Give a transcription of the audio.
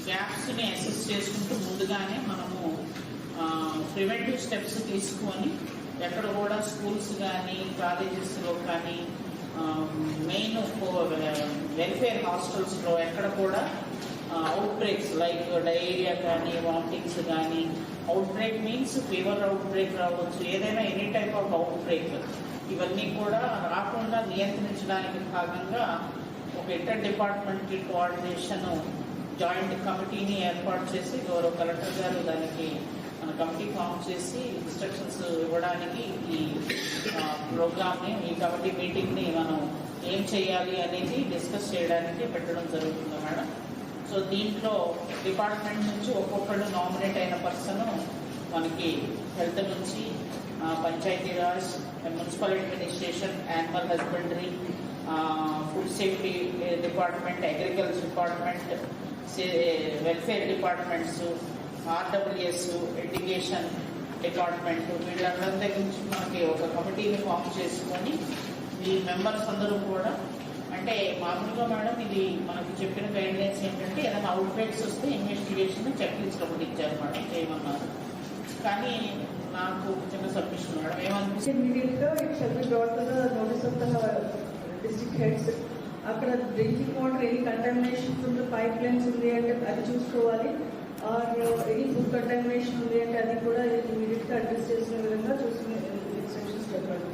గ్యాప్స్ని assess చేసుకుంటూ ముందుగానే మనము ప్రివెంటివ్ స్టెప్స్ తీసుకొని ఎక్కడ కూడా స్కూల్స్ కానీ కాలేజెస్లో కానీ మెయిన్ వెల్ఫేర్ హాస్టల్స్లో ఎక్కడ కూడా అవుట్ బ్రేక్స్ లైక్ డయేరియా కానీ వామిటింగ్స్ కానీ out break means fever out break రావచ్చు, ఏదైనా any type of out break ఇవన్నీ కూడా రాకుండా నియంత్రించడానికి భాగంగా ఒక ఇంటర్ డిపార్ట్మెంటల్ కోఆర్డినేషన్ జాయింట్ కమిటీని ఏర్పాటు చేసి గౌరవ కలెక్టర్ గారు దానికి మన కమిటీ ఫామ్ చేసి ఇన్స్ట్రక్షన్స్ ఇవ్వడానికి ఈ ప్రోగ్రామ్ని ఈ కమిటీ మీటింగ్ని మనం ఏం చేయాలి అనేది డిస్కస్ చేయడానికి పెట్టడం జరుగుతుంది మేడం. సో దీంట్లో డిపార్ట్మెంట్ నుంచి ఒక్కొక్కళ్ళు నామినేట్ అయిన పర్సన్ మనకి హెల్త్ నుంచి Panchayati Raj, municipal administration, animal husbandry, food safety department, agriculture department, welfare departments, RWS, education department వీళ్ళందరి దగ్గర నుంచి మనకి ఒక కమిటీని ఫామ్ చేసుకొని ఈ మెంబర్స్ అందరూ కూడా అంటే మామూలుగా మేడం ఇది మనకి చెప్పిన గైడ్లైన్స్ ఏంటంటే ఏదైనా అవుట్ బ్రేక్స్ వస్తే ఇన్వెస్టిగేషన్ చెక్ లిస్ట్ ఒకటి ఇచ్చారు మేడం, చేయమన్నారు. కానీ నాకు చిన్న సబ్మిషన్ మేడం ఏమనిపిస్తుంది డిస్ట్రిక్ట్ హెడ్స్ అక్కడ డ్రింకింగ్ వాటర్ ఎనీ కంటామినేషన్ ఉంది, పైప్ లైన్స్ ఉంది అంటే అది చూసుకోవాలి, ఆర్ ఎనీ ఫుడ్ కంటామినేషన్ ఉంది అంటే అది కూడా ఇమీడియట్గా అడ్రస్ చేసిన విధంగా చూసుకునే ఇన్స్ట్రక్షన్స్ చెప్పండి.